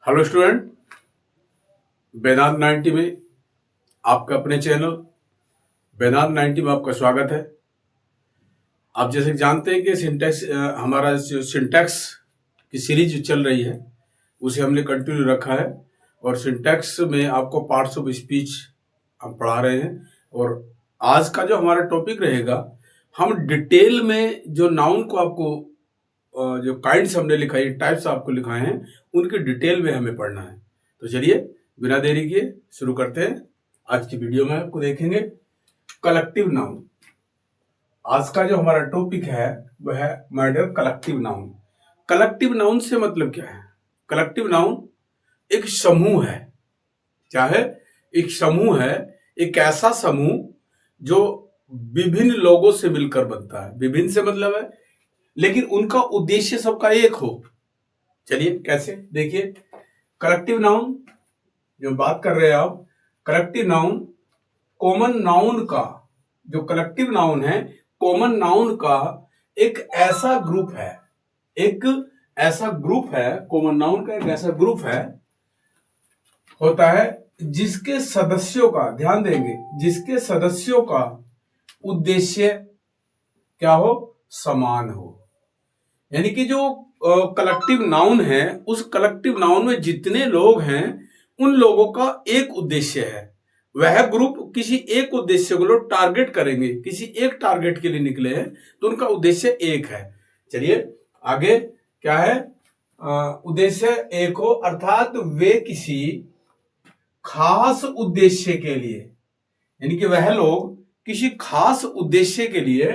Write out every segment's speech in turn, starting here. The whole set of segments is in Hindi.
हेलो स्टूडेंट, वेदांत 90 में आपका अपने चैनल वेदांत 90 में आपका स्वागत है। आप जैसे जानते हैं कि सिंटैक्स हमारा जो सिंटैक्स की सीरीज चल रही है उसे हमने कंटिन्यू रखा है और सिंटैक्स में आपको पार्ट्स ऑफ स्पीच हम पढ़ा रहे हैं। और आज का जो हमारा टॉपिक रहेगा, हम डिटेल में जो नाउन को आपको जो काइंड्स हमने लिखाई, टाइप्स आपको लिखाए हैं, उनके डिटेल में हमें पढ़ना है। तो चलिए बिना देरी किए शुरू करते हैं। आज की वीडियो में आपको देखेंगे कलेक्टिव नाउन। आज का जो हमारा टॉपिक है वह है my dear collective noun. Collective noun से मतलब क्या है? कलेक्टिव नाउन एक समूह है। क्या है? एक समूह है, एक ऐसा समूह जो विभिन्न लोगों से मिलकर बनता है। विभिन्न से मतलब है लेकिन उनका उद्देश्य सबका एक हो। चलिए कैसे, देखिए कलेक्टिव नाउन जो बात कर रहे हैं आप, कलेक्टिव नाउन कॉमन नाउन का, जो कलेक्टिव नाउन है कॉमन नाउन का एक ऐसा ग्रुप है। एक ऐसा ग्रुप है, कॉमन नाउन का एक ऐसा ग्रुप है होता है जिसके सदस्यों का, ध्यान देंगे, जिसके सदस्यों का उद्देश्य क्या हो? समान हो। यानी कि जो कलेक्टिव नाउन है, उस कलेक्टिव नाउन में जितने लोग हैं उन लोगों का एक उद्देश्य है। वह ग्रुप किसी एक उद्देश्य को लोग टारगेट करेंगे, किसी एक टारगेट के लिए निकले हैं तो उनका उद्देश्य एक है। चलिए आगे क्या है? उद्देश्य एक हो अर्थात वे किसी खास उद्देश्य के लिए, यानी कि वह लोग किसी खास उद्देश्य के लिए,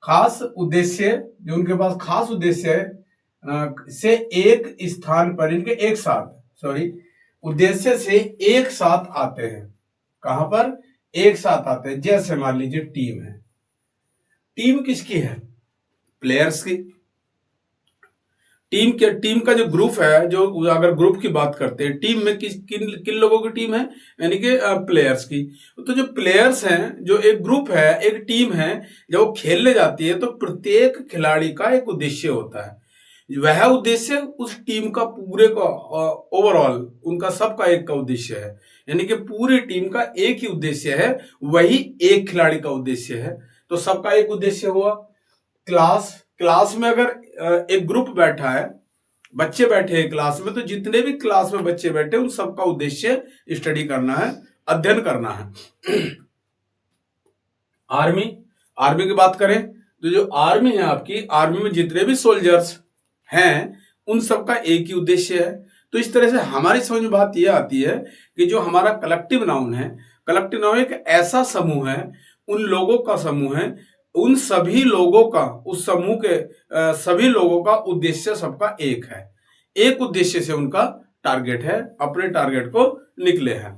खास उद्देश्य, जो उनके पास खास उद्देश्य है से एक स्थान पर, इनके एक साथ, उद्देश्य से एक साथ आते हैं। कहां पर? एक साथ आते हैं। जैसे मान लीजिए टीम है। टीम किसकी है? प्लेयर्स की। टीम का जो ग्रुप है, जो अगर ग्रुप की बात करते हैं, टीम में किन किन लोगों की टीम है? यानी कि प्लेयर्स की। तो जो प्लेयर्स हैं, जो एक ग्रुप है, एक टीम है, जब वो खेलने जाती है तो प्रत्येक खिलाड़ी का एक उद्देश्य होता है। वह उद्देश्य उस टीम का पूरे का ओवरऑल उनका सबका एक का उद्देश्य है। यानी कि पूरी टीम का एक ही उद्देश्य है, वही एक खिलाड़ी का उद्देश्य है। तो सबका एक उद्देश्य हुआ। क्लास में अगर एक ग्रुप बैठा है, बच्चे बैठे हैं क्लास में, तो जितने भी क्लास में बच्चे बैठे उन सबका उद्देश्य स्टडी करना है, अध्ययन करना है। आर्मी की बात करें तो जो आर्मी है आपकी, आर्मी में जितने भी सोल्जर्स हैं उन सबका एक ही उद्देश्य है। तो इस तरह से हमारी समझ में बात यह आती है कि जो हमारा कलेक्टिव नाउन है, कलेक्टिव नाउन एक ऐसा समूह है, उन लोगों का समूह है, उन सभी लोगों का, उस समूह के सभी लोगों का उद्देश्य सबका एक है। एक उद्देश्य से उनका टारगेट है, अपने टारगेट को निकले हैं।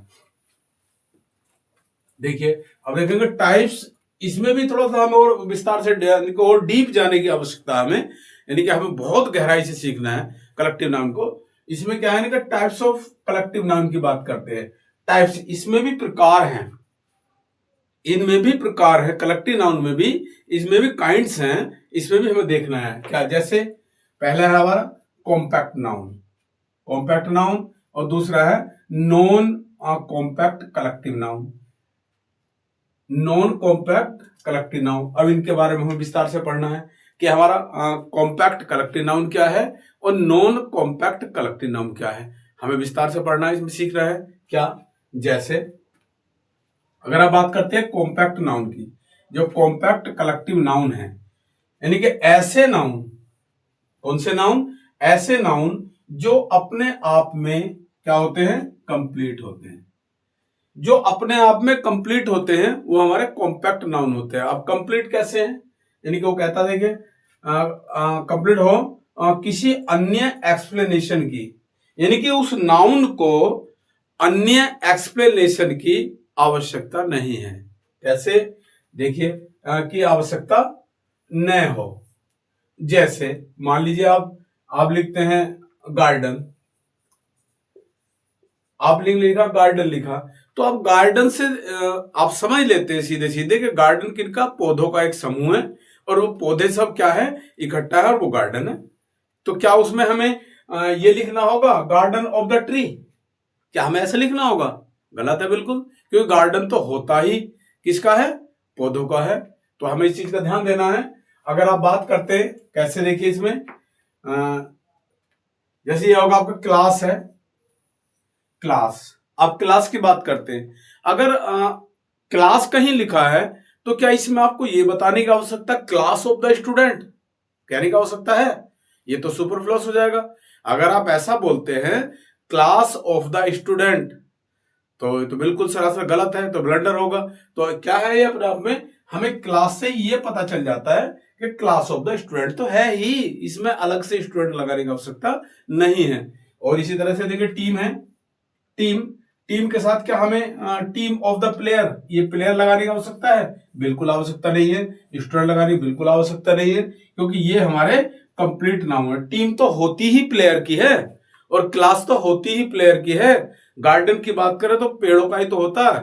देखिए अब देखेंगे टाइप्स। इसमें भी थोड़ा सा हमें और विस्तार से और डीप जाने की आवश्यकता है हमें, यानी कि हमें बहुत गहराई से सीखना है कलेक्टिव नाउन को। इसमें क्या है कि टाइप्स ऑफ कलेक्टिव नाउन की बात करते हैं। टाइप्स, इसमें भी प्रकार हैं, इनमें भी प्रकार है, कलेक्टिव नाउन में भी, इसमें भी काइंड्स हैं, इसमें भी हमें देखना है क्या। जैसे पहला है हमारा कॉम्पैक्ट नाउन, कॉम्पैक्ट नाउन, और दूसरा है non compact collective noun, non compact collective noun. अब इनके बारे में हमें विस्तार से पढ़ना है कि हमारा कॉम्पैक्ट कलेक्टिव नाउन क्या है और नॉन कॉम्पैक्ट कलेक्टिव नाउन क्या है। हमें विस्तार से पढ़ना है, इसमें सीख रहा है क्या। जैसे अगर आप बात करते हैं कॉम्पैक्ट नाउन की, जो कॉम्पैक्ट कलेक्टिव नाउन है, यानी कि ऐसे नाउन, कौन से नाउन? ऐसे नाउन जो अपने आप में क्या होते हैं? कंप्लीट होते हैं। जो अपने आप में कंप्लीट होते हैं वो हमारे कॉम्पैक्ट नाउन होते हैं। अब कंप्लीट कैसे हैं? यानी कि वो कहता है कि कंप्लीट हो किसी अन्य एक्सप्लेनेशन की, यानी कि उस नाउन को अन्य एक्सप्लेनेशन की आवश्यकता नहीं है। कैसे? देखिए कि आवश्यकता न हो। जैसे मान लीजिए आप लिखते हैं गार्डन, आपने लिखा गार्डन लिखा, तो आप गार्डन से आप समझ लेते हैं सीधे सीधे कि गार्डन किनका? पौधों का एक समूह है, और वो पौधे सब क्या है? इकट्ठा है, और वो गार्डन है। तो क्या उसमें हमें ये लिखना होगा गार्डन ऑफ द ट्री। क्या हमें ऐसे लिखना होगा? गलत है बिल्कुल, क्योंकि गार्डन तो होता ही किसका है? पौधों का है। तो हमें इस चीज का ध्यान देना है। अगर आप बात करते हैं कैसे, देखिए इसमें जैसे ये होगा आपका क्लास है, क्लास। आप क्लास की बात करते हैं, अगर क्लास कहीं लिखा है तो क्या इसमें आपको ये बताने की आवश्यकता क्लास ऑफ द स्टूडेंट कहने की आवश्यकता है? ये तो सुपरफ्लूअस हो जाएगा। अगर आप ऐसा बोलते हैं क्लास ऑफ द स्टूडेंट तो बिल्कुल सरासर गलत है, तो ब्लंडर होगा। तो क्या है ये अपने आप में, हमें क्लास से ये पता चल जाता है कि क्लास ऑफ द स्टूडेंट तो है ही, इसमें अलग से स्टूडेंट लगाने की आवश्यकता नहीं है। और इसी तरह से देखिए टीम है, टीम, टीम के साथ क्या हमें टीम ऑफ द प्लेयर, ये प्लेयर लगाने की आवश्यकता है? बिल्कुल आवश्यकता नहीं है। स्टूडेंट लगाने की बिल्कुल आवश्यकता नहीं है, क्योंकि ये हमारे कंप्लीट नाउन है। टीम तो होती ही प्लेयर की है और क्लास तो होती ही प्लेयर की है। गार्डन की बात करें तो पेड़ों का ही तो होता है।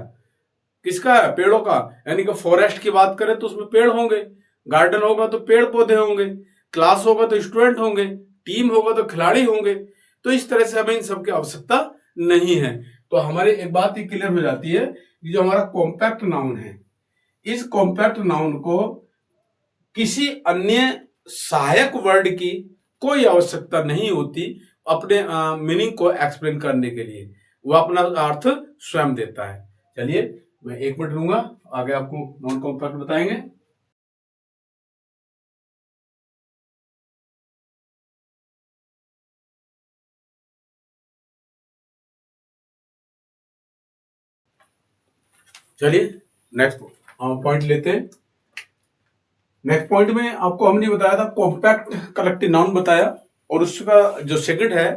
किसका है? पेड़ों का। यानी कि फॉरेस्ट की बात करें तो उसमें पेड़ होंगे, गार्डन होगा तो पेड़ पौधे होंगे, क्लास होगा तो स्टूडेंट होंगे, टीम होगा तो खिलाड़ी होंगे। तो इस तरह से हमें इन सब की आवश्यकता नहीं है। तो हमारे एक बात ही क्लियर हो जाती है कि जो हमारा कॉम्पैक्ट नाउन है, इस कॉम्पैक्ट नाउन को किसी अन्य सहायक वर्ड की कोई आवश्यकता नहीं होती अपने मीनिंग को एक्सप्लेन करने के लिए। वो अपना अर्थ स्वयं देता है। चलिए मैं 1 मिनट लूंगा, आगे आपको नॉन कॉम्पैक्ट बताएंगे। चलिए नेक्स्ट पॉइंट लेते हैं। नेक्स्ट पॉइंट में आपको हमने बताया था कॉम्पैक्ट कलेक्टिव नाउन बताया, और उसका जो सेकंड है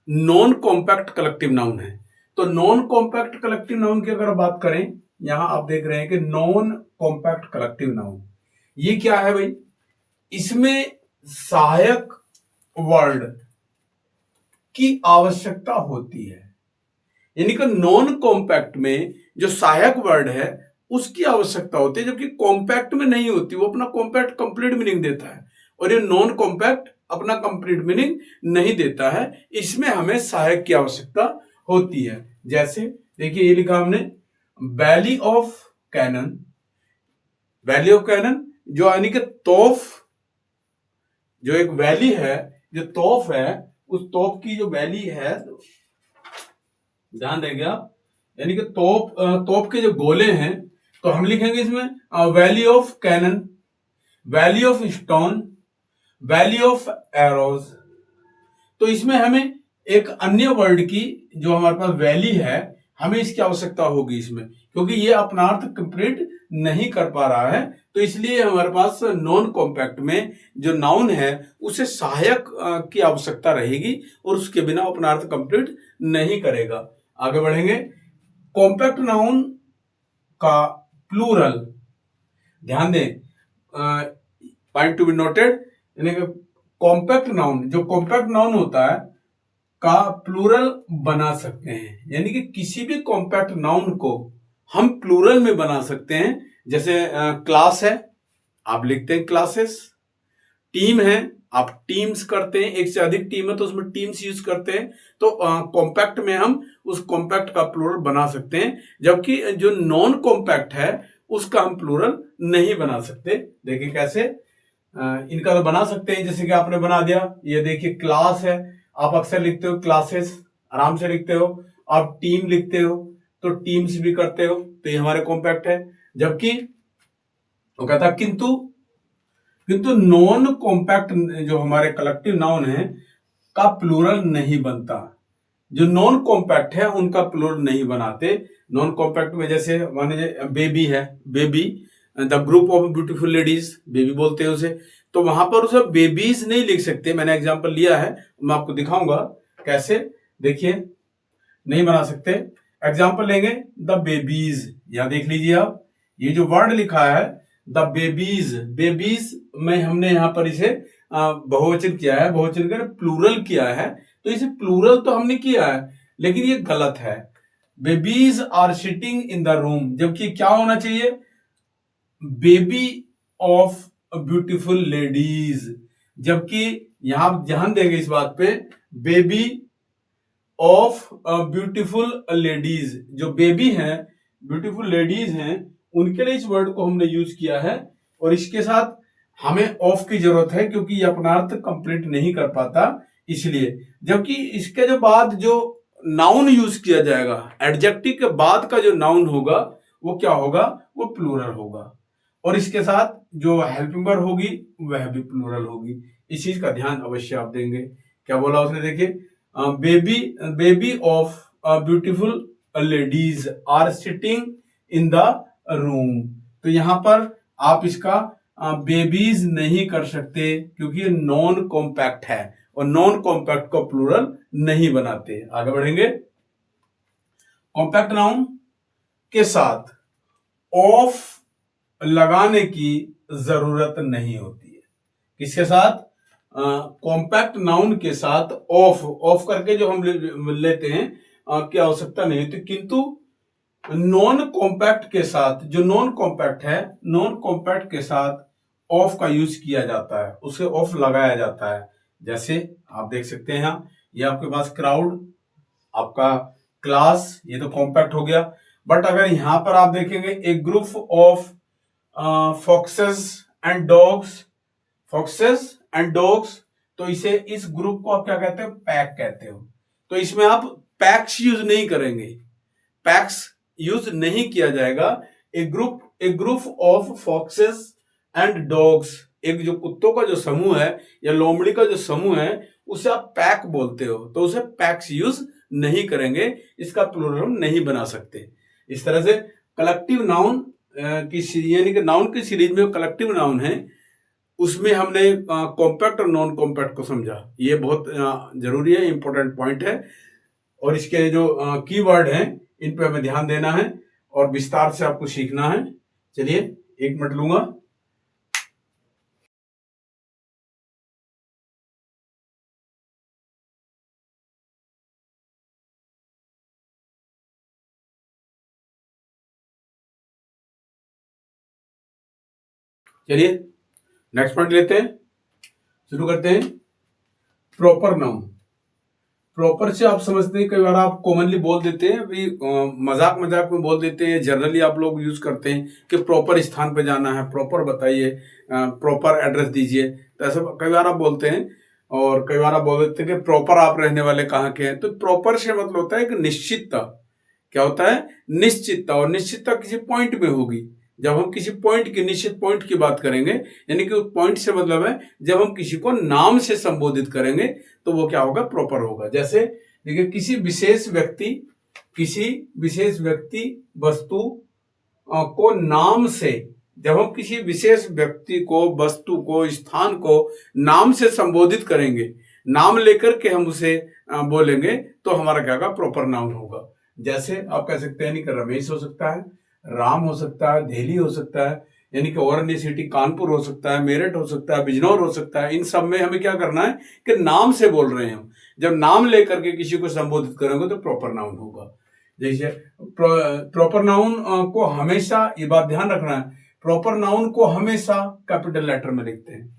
नॉन कॉम्पैक्ट कलेक्टिव नाउन है। तो नॉन कॉम्पैक्ट कलेक्टिव नाउन की अगर बात करें, यहां आप देख रहे हैं कि नॉन कॉम्पैक्ट कलेक्टिव नाउन ये क्या है भाई? इसमें सहायक वर्ड की आवश्यकता होती है। यानी कि नॉन कॉम्पैक्ट में जो सहायक वर्ड है उसकी आवश्यकता होती है, जबकि कॉम्पैक्ट में नहीं होती। वो अपना कॉम्पैक्ट कंप्लीट मीनिंग देता है, और ये नॉन कॉम्पैक्ट अपना कंप्लीट मीनिंग नहीं देता है। इसमें हमें सहायक की आवश्यकता होती है। जैसे देखिए ये लिखा हमने valley of cannon. Valley of cannon जो यानी कि तोफ, जो एक वैली है, जो तोफ है, उस तोफ की जो वैली है, ध्यान देंगे आप, यानी कि तोप के जो गोले हैं, तो हम लिखेंगे इसमें valley of cannon, valley of stone, valley of arrows. तो इसमें हमें एक अन्य वर्ड की, जो हमारे पास वैली है, हमें इसकी आवश्यकता होगी इसमें, क्योंकि ये अपना अर्थ कंप्लीट नहीं कर पा रहा है। तो इसलिए हमारे पास नॉन कॉम्पैक्ट में जो नाउन है उसे सहायक की आवश्यकता रहेगी, और उसके बिना अपना अर्थ कंप्लीट नहीं करेगा। आगे बढ़ेंगे। कॉम्पैक्ट नाउन का प्लूरल, ध्यान दें, पॉइंट टू बी नोटेड, यानी कि कॉम्पैक्ट नाउन, जो कॉम्पैक्ट नाउन होता है का प्लूरल बना सकते हैं। यानी कि किसी भी कॉम्पैक्ट नाउन को हम प्लूरल में बना सकते हैं। जैसे क्लास है, आप लिखते हैं क्लासेस। टीम है, आप टीम्स करते हैं, एक से अधिक टीम है तो उसमें टीम्स यूज करते हैं। तो कॉम्पैक्ट में हम उस कॉम्पैक्ट का प्लूरल बना सकते हैं, जबकि जो नॉन कॉम्पैक्ट है उसका हम प्लूरल नहीं बना सकते। देखिए कैसे, इनका तो बना सकते हैं, जैसे कि आपने बना दिया, ये देखिए क्लास है, आप अक्सर लिखते हो क्लासेस, आराम से लिखते हो। आप टीम लिखते हो तो टीम्स भी करते हो, तो ये हमारे कॉम्पैक्ट है। जबकि वो कहता किंतु नॉन कॉम्पैक्ट जो हमारे कलेक्टिव नाउन है का प्लूरल नहीं बनता। जो नॉन कॉम्पैक्ट है उनका प्लूरल नहीं बनाते। नॉन कॉम्पैक्ट में जैसे मान लीजिए बेबी है, baby, the group of beautiful ladies, baby बोलते हैं उसे। तो वहां पर उसे बेबीज नहीं लिख सकते। मैंने एग्जांपल लिया है, मैं आपको दिखाऊंगा कैसे। देखिए नहीं बना सकते। एग्जांपल लेंगे, द बेबीज, यहां देख लीजिए आप, ये जो वर्ड लिखा है द बेबीज, बेबीज में हमने यहां पर इसे बहुवचन किया है, बहुवचन कर प्लूरल किया है। तो इसे प्लूरल तो हमने किया है, लेकिन ये गलत है। Babies are sitting in the room, जबकि क्या होना चाहिए? Baby of beautiful ladies. जबकि यहां ध्यान देंगे इस बात पे, बेबी ऑफ ब्यूटीफुल लेडीज, जो बेबी हैं, ब्यूटीफुल लेडीज हैं, उनके लिए इस वर्ड को हमने यूज किया है। और इसके साथ हमें ऑफ की जरूरत है क्योंकि ये अपना अर्थ कंप्लीट नहीं कर पाता इसलिए। जबकि इसके जो बाद जो नाउन यूज किया जाएगा, एडजेक्टिव के बाद का जो नाउन होगा वो क्या होगा, वो प्लूरल होगा। और इसके साथ जो हेल्पिंग वर्ब होगी वह भी प्लूरल होगी। इस चीज का ध्यान अवश्य आप देंगे। क्या बोला उसने, देखिए, baby of beautiful ladies are sitting in the room. तो यहां पर आप इसका बेबीज नहीं कर सकते क्योंकि नॉन कॉम्पैक्ट है और नॉन कॉम्पैक्ट को प्लूरल नहीं बनाते। आगे बढ़ेंगे। कॉम्पैक्ट नाउन के साथ ऑफ लगाने की जरूरत नहीं होती है। किसके साथ? कॉम्पैक्ट नाउन के साथ ऑफ करके जो हम लेते हैं क्या आवश्यकता नहीं होती। किंतु नॉन कॉम्पैक्ट के साथ, जो नॉन कॉम्पैक्ट है, नॉन कॉम्पैक्ट के साथ ऑफ का यूज किया जाता है, उसे ऑफ लगाया जाता है। जैसे आप देख सकते हैं यहाँ, ये आपके पास क्राउड, आपका क्लास, ये तो कॉम्पैक्ट हो गया। बट अगर यहां पर आप देखेंगे a group of foxes and dogs, foxes and dogs, तो इसे, इस ग्रुप को आप क्या कहते हो, पैक कहते हो। तो इसमें आप पैक्स यूज नहीं करेंगे, पैक्स यूज नहीं किया जाएगा। A group of foxes and dogs, एक जो कुत्तों का जो समूह है या लोमड़ी का जो समूह है उसे आप पैक बोलते हो, तो उसे पैक्स यूज नहीं करेंगे, इसका प्लूरल हम नहीं बना सकते। इस तरह से कलेक्टिव नाउन की, यानी कि नाउन की सीरीज में कलेक्टिव नाउन है, उसमें हमने कॉम्पैक्ट और नॉन कॉम्पैक्ट को समझा। ये बहुत जरूरी है, इंपॉर्टेंट पॉइंट है। और इसके जो कीवर्ड हैं इन पे हमें ध्यान देना है और विस्तार से आपको सीखना है। चलिए 1 मिनट लूंगा। चलिए नेक्स्ट पॉइंट लेते हैं, शुरू करते हैं। Proper noun. प्रॉपर से आप समझते हैं, कई बार आप कॉमनली बोल देते हैं, अभी मजाक मजाक में बोल देते हैं, जनरली आप लोग यूज करते हैं कि प्रॉपर स्थान पे जाना है, प्रॉपर बताइए, प्रॉपर एड्रेस दीजिए, तो ऐसा कई बार आप बोलते हैं। और कई बार आप बोल देते हैं कि प्रॉपर आप रहने वाले कहाँ के हैं। तो प्रॉपर से मतलब होता है कि निश्चितता। क्या होता है? निश्चितता। और निश्चितता किसी पॉइंट में होगी। जब हम किसी पॉइंट की, निश्चित पॉइंट की बात करेंगे, यानी कि उस पॉइंट से मतलब है जब हम किसी को नाम से संबोधित करेंगे तो वो क्या होगा, प्रॉपर होगा। जैसे देखिए, किसी विशेष व्यक्ति वस्तु को नाम से, जब हम किसी विशेष व्यक्ति को, वस्तु को, स्थान को नाम से संबोधित करेंगे, नाम लेकर के हम उसे बोलेंगे, तो हमारा क्या होगा, प्रॉपर नाउन होगा। जैसे आप कह सकते हैं, नहीं कि रमेश हो सकता है, राम हो सकता है, दिल्ली हो सकता है, यानी कि और अन्य सिटी कानपुर हो सकता है, मेरठ हो सकता है, बिजनौर हो सकता है। इन सब में हमें क्या करना है कि नाम से बोल रहे हैं हम। जब नाम लेकर के किसी को संबोधित करेंगे तो प्रॉपर नाउन होगा। जैसे प्रॉपर नाउन को हमेशा, ये बात ध्यान रखना है, प्रॉपर नाउन को हमेशा कैपिटल लेटर में लिखते हैं।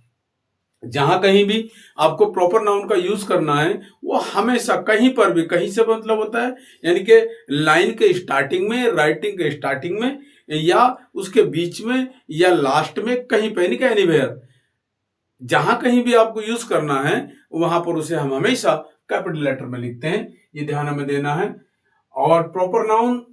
जहां कहीं भी आपको प्रॉपर नाउन का यूज करना है, वो हमेशा कहीं पर भी, कहीं से मतलब होता है यानी कि लाइन के स्टार्टिंग में, राइटिंग के स्टार्टिंग में, या उसके बीच में, या लास्ट में, कहीं पे, नहीं, एनीवेयर, जहां कहीं भी आपको यूज करना है वहां पर उसे हम हमेशा कैपिटल लेटर में लिखते हैं। ये ध्यान हमें देना है। और प्रॉपर नाउन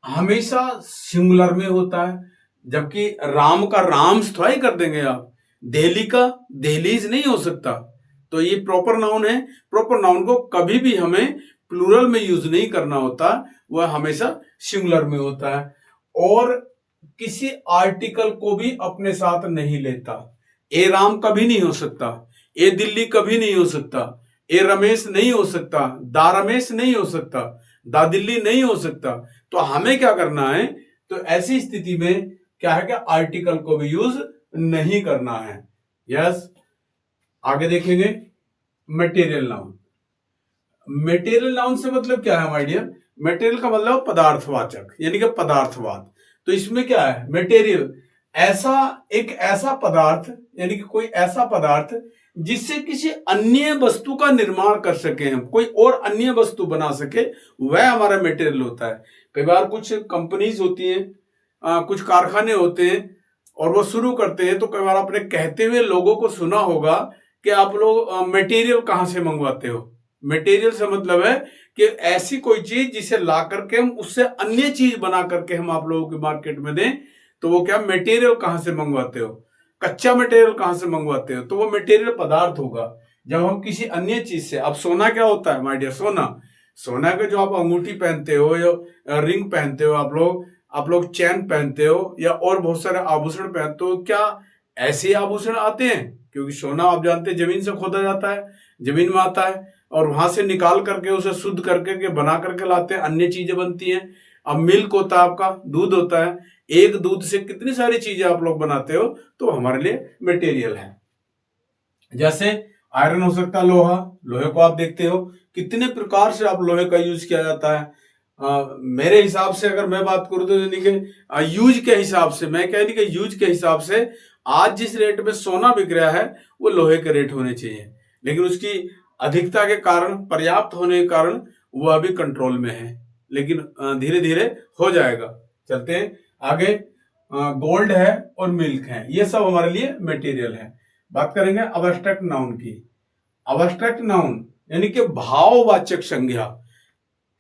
हमेशा सिंगुलर में होता है, जबकि राम का राम्स थोड़ा ही कर देंगे आप, दिल्ली का दहलीज नहीं हो सकता। तो ये प्रॉपर नाउन है। प्रॉपर नाउन को कभी भी हमें प्लूरल में यूज नहीं करना होता, वह हमेशा सिंगुलर में होता है। और किसी आर्टिकल को भी अपने साथ नहीं लेता। ए राम कभी नहीं हो सकता, ए दिल्ली कभी नहीं हो सकता, ए रमेश नहीं हो सकता, दा रमेश नहीं हो सकता, दा दिल्ली नहीं हो सकता। तो हमें क्या करना है, तो ऐसी स्थिति में क्या है कि आर्टिकल को भी यूज नहीं करना है। यस, आगे देखेंगे। Material noun. मटेरियल नाउन से मतलब क्या है माय डियर? मटेरियल का मतलब पदार्थवाचक, यानी कि पदार्थवाद। तो इसमें क्या है, मटेरियल, ऐसा, एक ऐसा पदार्थ, यानी कि कोई ऐसा पदार्थ जिससे किसी अन्य वस्तु का निर्माण कर सके, हम कोई और अन्य वस्तु बना सके, वह हमारा मटेरियल होता है। कई बार कुछ कंपनीज होती हैं, कुछ कारखाने होते हैं और वो शुरू करते हैं, तो कई बार आपने कहते हुए लोगों को सुना होगा कि आप लोग मटेरियल कहाँ से मंगवाते हो। मटेरियल से मतलब है कि ऐसी कोई चीज जिसे ला करके हम उससे अन्य चीज बना करके हम आप लोगों की मार्केट में दें, तो वो क्या मटेरियल कहाँ से मंगवाते हो, कच्चा मटेरियल कहाँ से मंगवाते हो, तो वो मटेरियल पदार्थ होगा। जब हम किसी अन्य चीज से, अब सोना क्या होता है माय डियर, सोना के जो आप अंगूठी पहनते हो या रिंग पहनते हो, आप लोग चैन पहनते हो या और बहुत सारे आभूषण पहनते हो, क्या ऐसे आभूषण आते हैं? क्योंकि सोना आप जानते हैं जमीन से खोदा जाता है, जमीन में आता है और वहां से निकाल करके उसे शुद्ध करके बना करके लाते हैं, अन्य चीजें बनती हैं। अब मिल्क होता है, आपका दूध होता है, एक दूध से कितनी सारी चीजें आप लोग बनाते हो, तो हमारे लिए मटेरियल है। जैसे आयरन हो सकता है, लोहे को आप देखते हो कितने प्रकार से आप लोहे का यूज किया जाता है। मेरे हिसाब से अगर मैं बात करूं तो यानी कि यूज के हिसाब से, मैं कह नहीं कि यूज के हिसाब से आज जिस रेट में सोना बिक रहा है वो लोहे के रेट होने चाहिए, लेकिन उसकी अधिकता के कारण, पर्याप्त होने के कारण वो अभी कंट्रोल में है, लेकिन धीरे धीरे हो जाएगा। चलते हैं आगे। गोल्ड है और मिल्क है, ये सब हमारे लिए मटेरियल है। बात करेंगे अब्स्ट्रैक्ट नाउन की। अब्स्ट्रैक्ट नाउन यानी कि भाववाचक संज्ञा।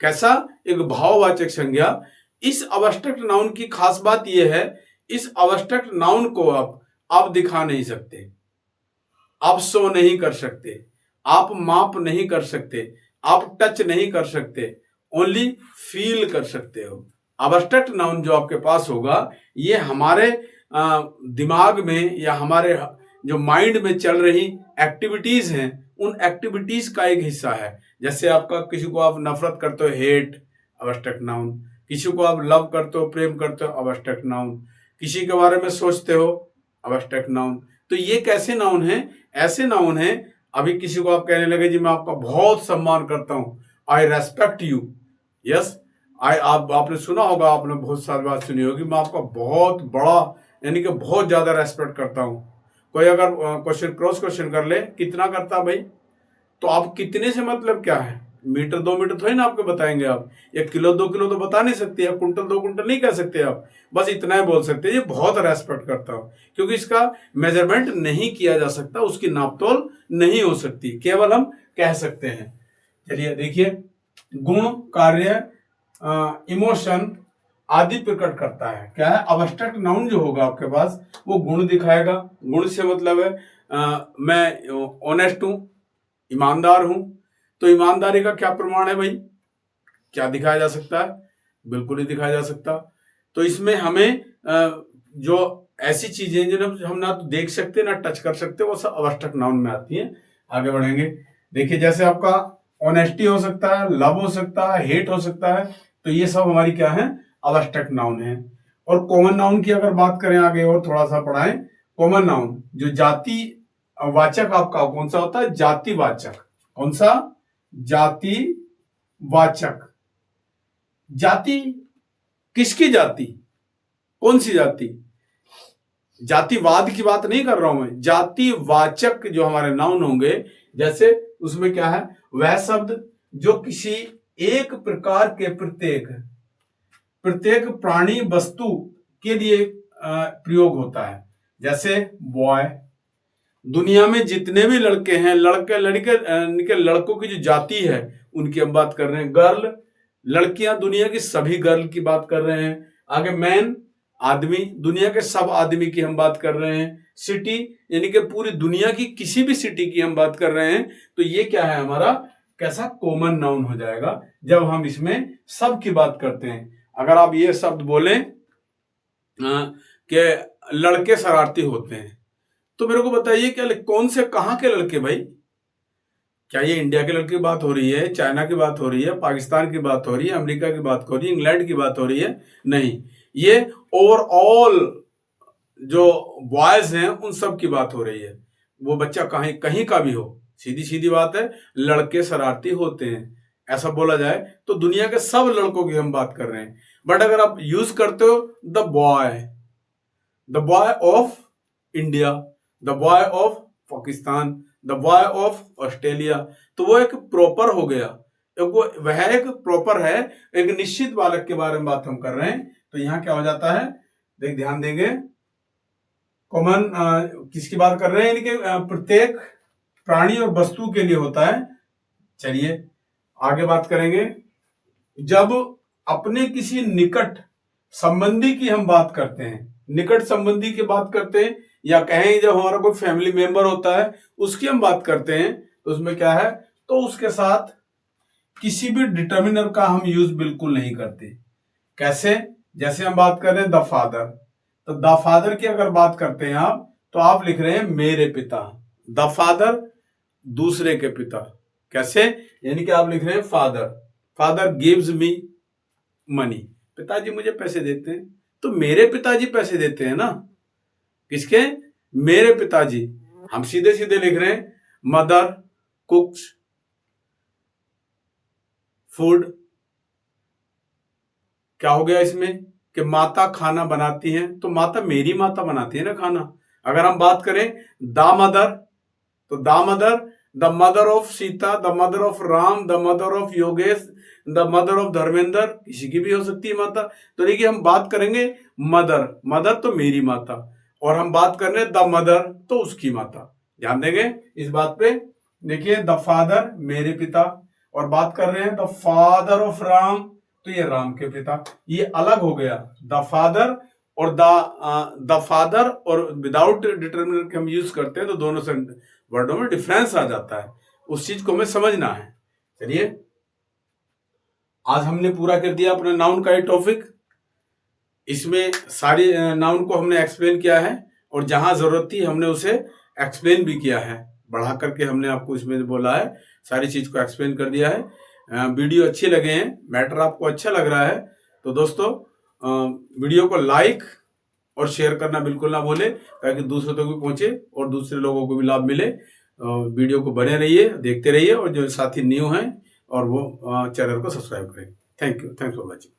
कैसा? एक भाववाचक संज्ञा। इस अब्स्ट्रैक्ट नाउन की खास बात यह है, इस अब्स्ट्रैक्ट नाउन को आप दिखा नहीं सकते, आप शो नहीं कर सकते, आप माप नहीं कर सकते, आप टच नहीं कर सकते, ओनली फील कर सकते हो। अब्स्ट्रैक्ट नाउन जो आपके पास होगा, ये हमारे दिमाग में या हमारे जो माइंड में चल रही एक्टिविटीज हैं, उन एक्टिविटीज का एक हिस्सा है। जैसे आपका, किसी को आप नफरत करते हो, हेट, अब्स्ट्रैक्ट नाउन। किसी को आप लव करते हो, प्रेम करते हो, अब्स्ट्रैक्ट नाउन। किसी के बारे में सोचते हो, अब्स्ट्रैक्ट नाउन। तो ये कैसे नाउन है? ऐसे नाउन है, अभी किसी को आप कहने लगे जी मैं आपका बहुत सम्मान करता हूं, आई रेस्पेक्ट यू। यस, आपने सुना होगा, आपने बहुत सारी बात सुनी होगी, मैं आपका बहुत बड़ा यानी कि बहुत ज्यादा रेस्पेक्ट करता हूं। कोई अगर क्वेश्चन क्रॉस क्वेश्चन कर ले, कितना करता भाई, तो आप कितने से मतलब क्या है? मीटर 2 मीटर थोड़ी ना आपको बताएंगे, आप 1 किलो 2 किलो तो बता नहीं सकते, आप कुंटल 2 कुंटल नहीं कह सकते, आप बस इतना ही बोल सकते हैं, ये बहुत रेस्पेक्ट करता हूं, क्योंकि इसका मेजरमेंट नहीं किया जा सकता, उसकी नापतोल नहीं हो सकती, केवल हम कह सकते हैं। चलिए देखिए, गुण, कार्य, इमोशन आदि प्रकट करता है। क्या है? अब्स्ट्रैक्ट नाउन जो होगा आपके पास, वो गुण दिखाएगा। गुण से मतलब है मैं ऑनेस्ट हूं, ईमानदार हूं। तो ईमानदारी का क्या प्रमाण है भाई? क्या दिखाया जा सकता है? बिल्कुल नहीं दिखाया जा सकता। तो इसमें हमें जो ऐसी चीजें जो हम ना तो देख सकते ना टच कर सकते, वो सब अब्स्ट्रैक्ट नाउन में आती हैं। आगे बढ़ेंगे। देखिए, जैसे आपका ऑनेस्टी हो सकता है, लव हो सकता है, हेट हो सकता है, तो ये सब हमारी क्या है? अब्स्ट्रैक्ट नाउन है। और कॉमन नाउन की अगर बात करें आगे और थोड़ा सा पढ़ाएं, कॉमन नाउन जो जाति वाचक आपका कौन सा होता है? जातिवाचक। कौन सा? जातिवाचक। जाति किसकी जाति? कौन सी जाति? जातिवाद की बात नहीं कर रहा हूं मैं, जातिवाचक जो हमारे नाउन होंगे, जैसे उसमें क्या है? वह शब्द जो किसी एक प्रकार के प्रत्येक प्राणी वस्तु के लिए प्रयोग होता है। जैसे बॉय, दुनिया में जितने भी लड़के हैं, लड़कों की जो जाति है उनकी हम बात कर रहे हैं। गर्ल, लड़कियां, दुनिया की सभी गर्ल की बात कर रहे हैं। आगे मैन, आदमी, दुनिया के सब आदमी की हम बात कर रहे हैं। सिटी यानी कि पूरी दुनिया की किसी भी सिटी की हम बात कर रहे हैं। तो ये क्या है हमारा? कैसा? कॉमन नाउन हो जाएगा जब हम इसमें सब की बात करते हैं। अगर आप ये शब्द बोलें कि लड़के शरारती होते हैं, तो मेरे को बताइए क्या, कौन से, कहां के लड़के भाई? क्या ये इंडिया के लड़के की बात हो रही है, चाइना की बात हो रही है, पाकिस्तान की बात हो रही है, अमेरिका की बात हो रही है, इंग्लैंड की बात हो रही है? नहीं, ये ओवरऑल जो बॉयज हैं उन सब की बात हो रही है। वो बच्चा कहीं कहीं का भी हो, सीधी सीधी बात है, लड़के शरारती होते हैं ऐसा बोला जाए तो दुनिया के सब लड़कों की हम बात कर रहे हैं। बट अगर आप यूज करते हो the boy of India, the boy of Pakistan, the boy of Australia. तो वो एक प्रॉपर हो गया, वह एक प्रॉपर है, एक निश्चित बालक के बारे में बात हम कर रहे हैं। तो यहाँ क्या हो जाता है, ध्यान देंगे, कॉमन किसकी बात कर रहे हैं, इनके प्रत्येक प्राणी और वस्तु के लिए होता है। चलिए आगे बात करेंगे। जब अपने किसी निकट संबंधी की हम बात करते हैं, निकट संबंधी की बात करते हैं, या कहें जब हमारा कोई फैमिली मेंबर होता है उसकी हम बात करते हैं, तो उसमें क्या है, तो उसके साथ किसी भी डिटर्मिनर का हम यूज बिल्कुल नहीं करते। कैसे, जैसे हम बात कर रहे हैं द फादर, तो द फादर की अगर बात करते हैं आप, तो आप लिख रहे हैं मेरे पिता, द फादर दूसरे के पिता। कैसे, यानी कि आप लिख रहे हैं father, father gives me money, पिताजी मुझे पैसे देते हैं, तो मेरे पिताजी पैसे देते हैं ना, किसके, मेरे पिताजी। हम सीधे सीधे लिख रहे हैं मदर कुक्स फूड। क्या हो गया इसमें कि माता खाना बनाती है, तो माता मेरी माता बनाती है ना खाना। अगर हम बात करें द मदर, तो the mother, the mother of Sita, the mother of Ram, the mother of Yogesh, the mother of Dharmendra, किसी की भी हो सकती है माता। तो देखिए हम बात करेंगे मदर, मदर तो मेरी माता, और हम बात कर रहे हैं द मदर, तो उसकी माता। ध्यान देंगे इस बात पे। देखिए द फादर मेरे पिता, और बात कर रहे हैं द फादर ऑफ राम, तो ये राम के पिता। ये अलग हो गया, द फादर और द फादर और विदाउट डिटर्मिनर के हम यूज करते हैं, तो दोनों से वर्डों में डिफरेंस आ जाता है, उस चीज को हमें समझना है। चलिए आज हमने पूरा कर दिया अपना नाउन का ये टॉपिक। इसमें सारी नाउन को हमने एक्सप्लेन किया है, और जहां जरूरत थी हमने उसे एक्सप्लेन भी किया है, बढ़ा करके हमने आपको इसमें बोला है, सारी चीज को एक्सप्लेन कर दिया है। वीडियो अच्छे लगे हैं, मैटर आपको अच्छा लग रहा है, तो दोस्तों वीडियो को लाइक और शेयर करना बिल्कुल ना भूले, ताकि दूसरों तक भी पहुंचे और दूसरे लोगों को भी लाभ मिले। वीडियो को बने रहिए, देखते रहिए, और जो साथी न्यू हैं और वो चैनल को सब्सक्राइब करें। Thank you, thanks for watching.